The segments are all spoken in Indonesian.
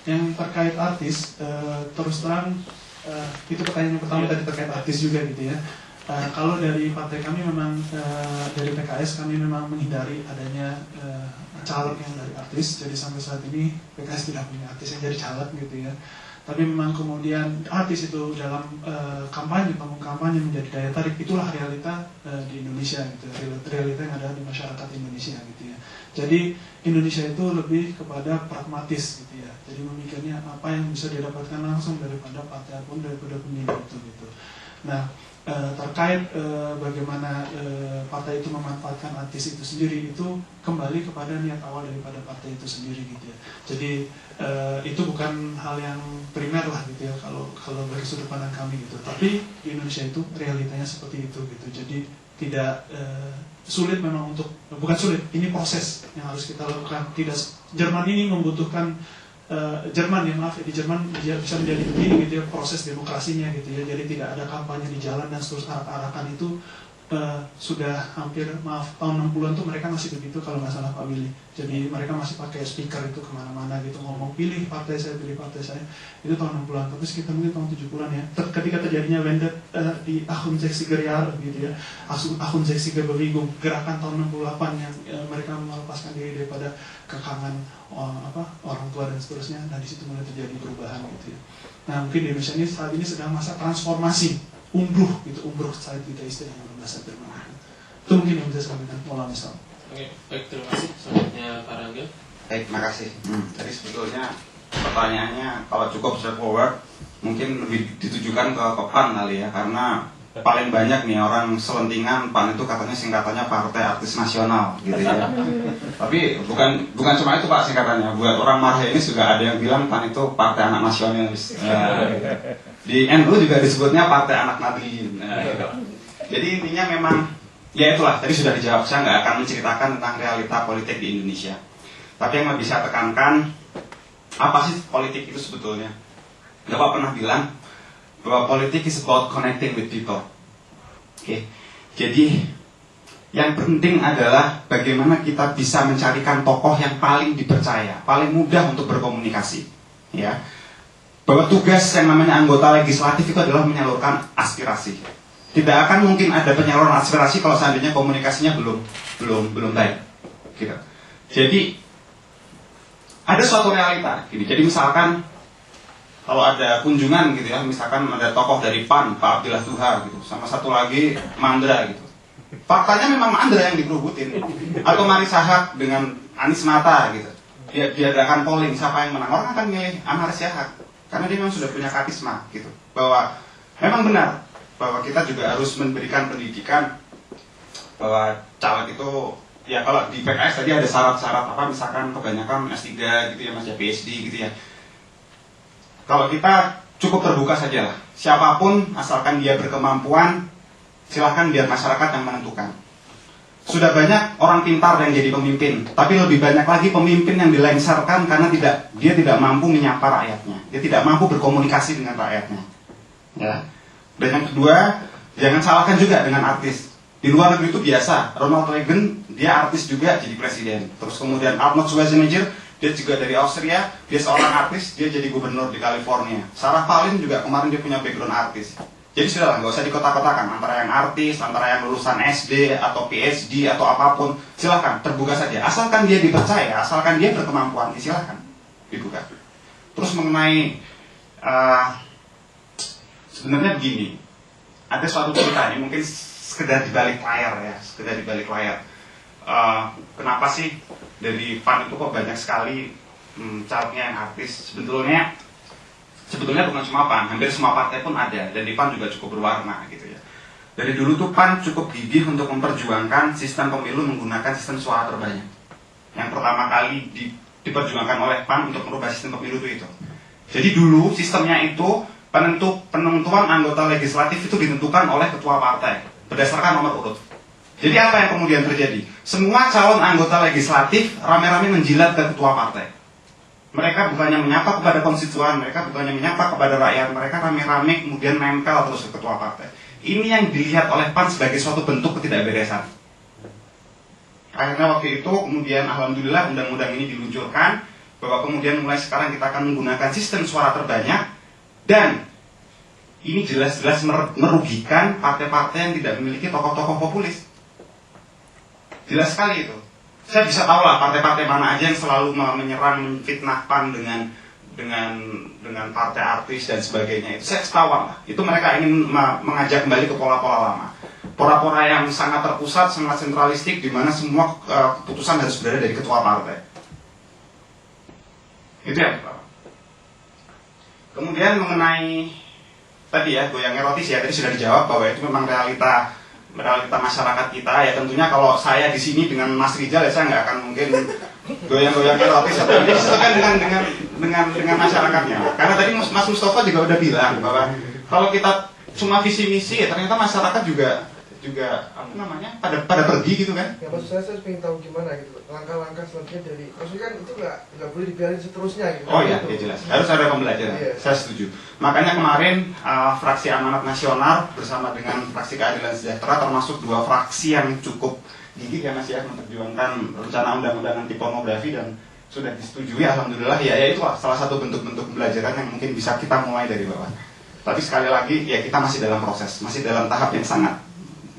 Yang terkait artis, terus terang itu pertanyaan yang pertama tadi terkait artis juga gitu ya. Kalau dari partai kami memang dari PKS kami memang menghindari adanya caleg yang dari artis. Jadi sampai saat ini PKS tidak punya artis yang jadi caleg gitu ya. Tapi memang kemudian artis itu dalam kampanye, panggung kampanye menjadi daya tarik, itulah realita di Indonesia gitu, realita yang ada di masyarakat Indonesia gitu ya. Jadi Indonesia itu lebih kepada pragmatis gitu ya. Jadi memikirnya apa yang bisa didapatkan langsung daripada partai pun daripada pemilu itu gitu. Nah, terkait bagaimana partai itu memanfaatkan artis itu sendiri, itu kembali kepada niat awal daripada partai itu sendiri gitu ya. Jadi itu bukan hal yang primer lah gitu ya kalau dari sudut pandang kami gitu. Tapi di Indonesia itu realitanya seperti itu gitu. Jadi tidak sulit memang untuk, bukan sulit, ini proses yang harus kita lakukan. Tidak, Jerman ini membutuhkan Jerman ya, maaf ya, di Jerman dia bisa menjadi begini gitu ya, proses demokrasinya gitu ya. Jadi tidak ada kampanye di jalan dan terus arak-arakan itu sudah hampir, maaf, tahun 60-an tuh mereka masih begitu kalau nggak salah Pak Willy. Jadi mereka masih pakai speaker itu kemana-mana gitu, ngomong pilih partai saya, itu tahun 60-an. Tapi sekitar mungkin tahun 70-an ya, ketika terjadinya Wendet di Achtung 60er Jahre gitu ya, Achtung 60er Bewegung, gerakan tahun 68 yang mereka melepaskan diri daripada kekangan orang tua dan seterusnya. Nah di situ mulai terjadi perubahan gitu ya. Nah mungkin di Indonesia ini saat ini sedang masa transformasi, umbruh saat kita istilahnya bahasa Jerman. Itu mungkin yang bisa saya sampaikan. Mohon misal. Oke, baik, terima kasih. Selanjutnya Pak Rangga. Baik, terima kasih. Tadi sebetulnya pertanyaannya kalau cukup straightforward, mungkin lebih ditujukan ke PAN kali ya, karena paling banyak nih orang selentingan PAN itu katanya singkatannya Partai Artis Nasional gitu ya. Tapi bukan cuma itu Pak singkatannya. Buat orang marah ini juga ada yang bilang PAN itu Partai Anak Nasionalis. Di NU juga disebutnya Partai Anak Nahdliyin. Jadi intinya memang ya itulah, tadi sudah dijawab. Saya nggak akan menceritakan tentang realita politik di Indonesia. Tapi yang lebih saya tekankan, apa sih politik itu sebetulnya? Bapak pernah bilang bahwa politik is about connecting with people. Oke. Jadi yang penting adalah bagaimana kita bisa mencarikan tokoh yang paling dipercaya, paling mudah untuk berkomunikasi. Ya. Bahwa tugas yang namanya anggota legislatif itu adalah menyalurkan aspirasi. Tidak akan mungkin ada penyaluran aspirasi kalau seandainya komunikasinya belum baik. Gitu. Jadi ada suatu realita. Gini. Jadi misalkan kalau ada kunjungan gitu ya, misalkan ada tokoh dari PAN, Pak Abdillah Duha gitu, sama satu lagi Mandra gitu. Faktanya memang Mandra yang dikerubutin. Atau Marisa Haque dengan Anies Mata gitu. Dia diadakan polling siapa yang menang, orang akan milih Marisa Haque karena dia memang sudah punya karisma gitu. Bahwa memang benar bahwa kita juga harus memberikan pendidikan bahwa caleg itu ya, kalau di PKS tadi ada syarat-syarat apa, misalkan kebanyakan S3 gitu ya, masih PhD gitu ya. Kalau kita cukup terbuka saja lah, siapapun asalkan dia berkemampuan, silahkan biar masyarakat yang menentukan. Sudah banyak orang pintar yang jadi pemimpin, tapi lebih banyak lagi pemimpin yang dilengsarkan karena dia tidak mampu menyapa rakyatnya, dia tidak mampu berkomunikasi dengan rakyatnya. Ya. Dan yang kedua, jangan salahkan juga dengan artis. Di luar negeri itu biasa, Ronald Reagan dia artis juga jadi presiden. Terus kemudian Arnold Schwarzenegger, dia juga dari Austria, dia seorang artis, dia jadi gubernur di California. Sarah Palin juga kemarin dia punya background artis. Jadi sudahlah, nggak usah dikotak-kotakan antara yang artis, antara yang lulusan SD atau PhD atau apapun. Silahkan, terbuka saja. Asalkan dia dipercaya, asalkan dia berkemampuan, silahkan dibuka. Terus mengenai sebenarnya begini, ada suatu cerita ini mungkin sekedar di balik layar ya, kenapa sih dari PAN itu kok banyak sekali calegnya yang artis? Sebetulnya bukan cuma PAN, hampir semua partai pun ada, dan di PAN juga cukup berwarna gitu ya. Dari dulu tuh PAN cukup gigih untuk memperjuangkan sistem pemilu menggunakan sistem suara terbanyak. Yang pertama kali diperjuangkan oleh PAN untuk merubah sistem pemilu itu. Jadi dulu sistemnya itu penentuan anggota legislatif itu ditentukan oleh ketua partai berdasarkan nomor urut. Jadi apa yang kemudian terjadi? Semua calon anggota legislatif rame-rame menjilat ke ketua partai. Mereka bukannya menyapa kepada konstituen, mereka bukannya menyapa kepada rakyat, mereka rame-rame kemudian nempel terus ke ketua partai. Ini yang dilihat oleh PAN sebagai suatu bentuk ketidakberesan. Akhirnya waktu itu kemudian alhamdulillah undang-undang ini diluncurkan, bahwa kemudian mulai sekarang kita akan menggunakan sistem suara terbanyak, dan ini jelas-jelas merugikan partai-partai yang tidak memiliki tokoh-tokoh populis. Jelas sekali itu. Saya bisa tahu lah partai-partai mana aja yang selalu menyerang, menfitnah PAN dengan partai artis dan sebagainya. Itu saya tahu lah. Itu mereka ingin mengajak kembali ke pola-pola lama. Pola-pola yang sangat terpusat, sangat sentralistik, di mana semua keputusan harus berada dari ketua partai. Itu yang pertama. Kemudian mengenai tadi ya, goyangnya roti ya, tadi sudah dijawab bahwa itu memang realita masyarakat kita. Ya tentunya kalau saya di sini dengan Mas Rizal, ya saya nggak akan mungkin goyang-goyangnya roti seperti itu kan dengan masyarakatnya. Karena tadi Mas Mustafa juga udah bilang bahwa kalau kita cuma visi misi, ya ternyata masyarakat juga apa namanya pada pergi gitu kan. Ya maksud saya ingin tahu gimana gitu langkah-langkah selanjutnya dari, maksudnya kan itu nggak boleh dibiarin seterusnya gitu. Oh iya, gitu. ya jelas. Harus ada pembelajaran. Iya. Saya setuju. Makanya kemarin fraksi Amanat Nasional bersama dengan fraksi Keadilan Sejahtera termasuk dua fraksi yang cukup gigih ya Mas ya, memperjuangkan rencana undang-undang anti pornografi dan sudah disetujui. Alhamdulillah ya itulah salah satu bentuk-bentuk pembelajaran yang mungkin bisa kita mulai dari bawah. Tapi sekali lagi ya kita masih dalam proses, masih dalam tahap yang sangat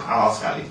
awal sekali.